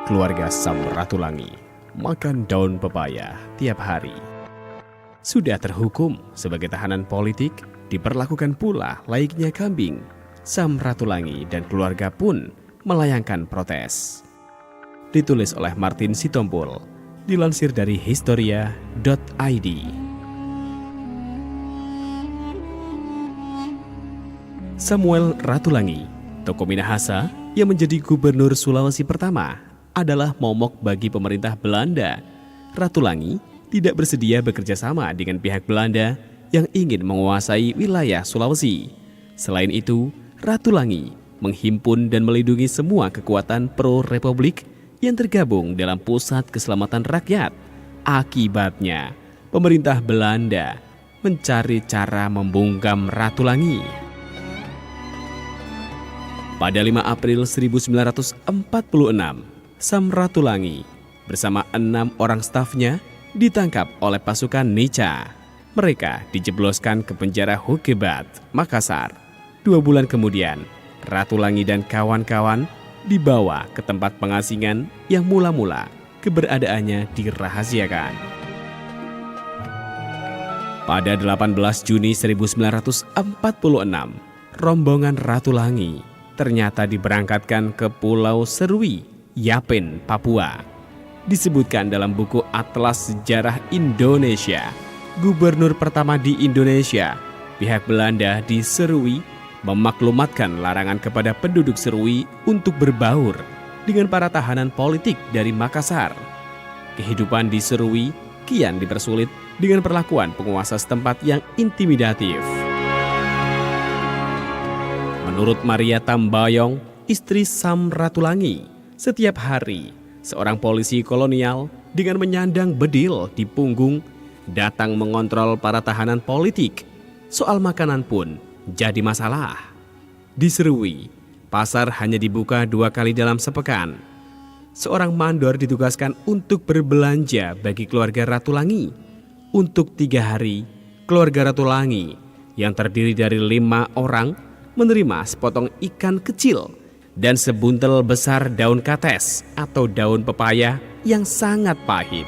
Keluarga Samratulangi makan daun pepaya tiap hari. Sudah terhukum sebagai tahanan politik, diperlakukan pula layaknya kambing. Samratulangi dan keluarga pun melayangkan protes. Ditulis oleh Martin Sitompul, dilansir dari historia.id. Samuel Ratulangi, tokoh Minahasa yang menjadi gubernur Sulawesi pertama, adalah momok bagi pemerintah Belanda. Ratulangi tidak bersedia bekerja sama dengan pihak Belanda yang ingin menguasai wilayah Sulawesi. Selain itu, Ratulangi menghimpun dan melindungi semua kekuatan pro-republik yang tergabung dalam Pusat Keselamatan Rakyat. Akibatnya, pemerintah Belanda mencari cara membungkam Ratulangi. Pada 5 April 1946, Samratulangi bersama 6 orang stafnya ditangkap oleh pasukan Nica. Mereka dijebloskan ke penjara Hukebat, Makassar. 2 bulan kemudian, Ratulangi dan kawan-kawan dibawa ke tempat pengasingan yang mula-mula keberadaannya dirahasiakan. Pada 18 Juni 1946, rombongan Ratulangi ternyata diberangkatkan ke Pulau Serui, Yapen, Papua. Disebutkan dalam buku Atlas Sejarah Indonesia, gubernur pertama di Indonesia, pihak Belanda di Serui memaklumatkan larangan kepada penduduk Serui untuk berbaur dengan para tahanan politik dari Makassar. Kehidupan di Serui kian dipersulit dengan perlakuan penguasa setempat yang intimidatif. Menurut Maria Tambayong, istri Samratulangi, setiap hari seorang polisi kolonial dengan menyandang bedil di punggung datang mengontrol para tahanan politik. Soal makanan pun jadi masalah. Di Serui, pasar hanya dibuka 2 kali dalam sepekan. Seorang mandor ditugaskan untuk berbelanja bagi keluarga Ratulangi. Untuk 3 hari, keluarga Ratulangi yang terdiri dari 5 orang menerima sepotong ikan kecil dan sebuntel besar daun kates atau daun pepaya yang sangat pahit.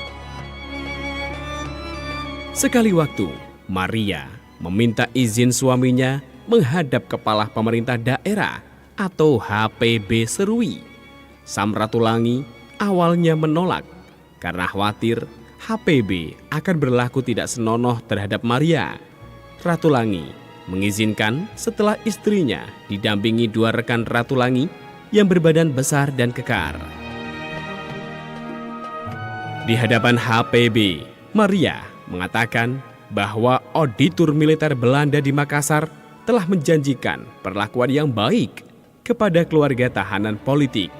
Sekali waktu, Maria meminta izin suaminya menghadap kepala pemerintah daerah atau HPB Serui. Samratulangi awalnya menolak karena khawatir HPB akan berlaku tidak senonoh terhadap Maria. Ratulangi mengizinkan setelah istrinya didampingi 2 rekan Ratulangi yang berbadan besar dan kekar. Di hadapan HPB, Maria mengatakan bahwa auditor militer Belanda di Makassar telah menjanjikan perlakuan yang baik kepada keluarga tahanan politik.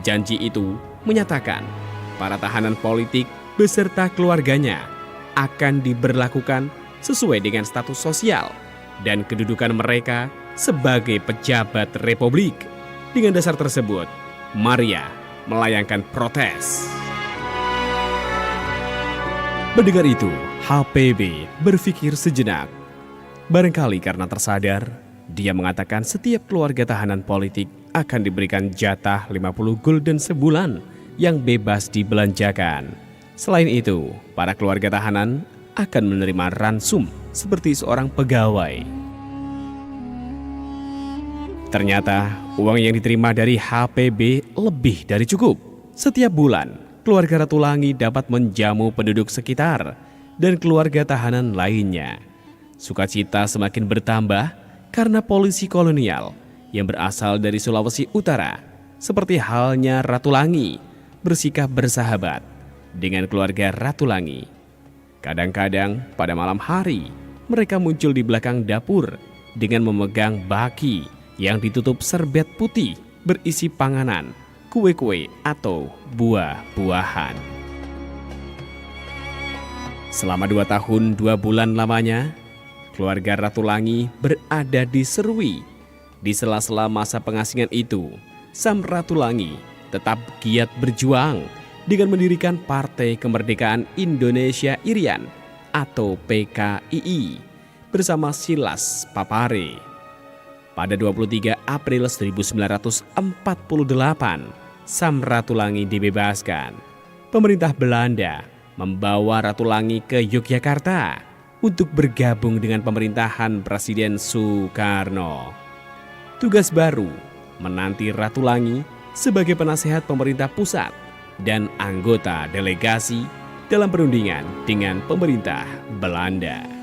Janji itu menyatakan para tahanan politik beserta keluarganya akan diberlakukan sesuai dengan status sosial dan kedudukan mereka sebagai pejabat republik. Dengan dasar tersebut, Maria melayangkan protes. Mendengar itu, HPB berpikir sejenak. Barangkali karena tersadar, dia mengatakan setiap keluarga tahanan politik akan diberikan jatah 50 gulden sebulan yang bebas dibelanjakan. Selain itu, para keluarga tahanan akan menerima ransum seperti seorang pegawai. Ternyata uang yang diterima dari HPB lebih dari cukup. Setiap bulan, keluarga Ratulangi dapat menjamu penduduk sekitar dan keluarga tahanan lainnya. Sukacita semakin bertambah karena polisi kolonial yang berasal dari Sulawesi Utara, seperti halnya Ratulangi, bersikap bersahabat dengan keluarga Ratulangi. Kadang-kadang pada malam hari, mereka muncul di belakang dapur dengan memegang baki yang ditutup serbet putih berisi panganan, kue-kue atau buah-buahan. Selama 2 tahun 2 bulan lamanya, keluarga Ratulangi berada di Serui. Di sela-sela masa pengasingan itu, Samratulangi tetap giat berjuang dengan mendirikan Partai Kemerdekaan Indonesia Irian atau PKII bersama Silas Papare. Pada 23 April 1948, Samratulangi dibebaskan, pemerintah Belanda membawa Ratulangi ke Yogyakarta untuk bergabung dengan pemerintahan Presiden Soekarno. Tugas baru menanti Ratulangi sebagai penasehat pemerintah pusat dan anggota delegasi dalam perundingan dengan pemerintah Belanda.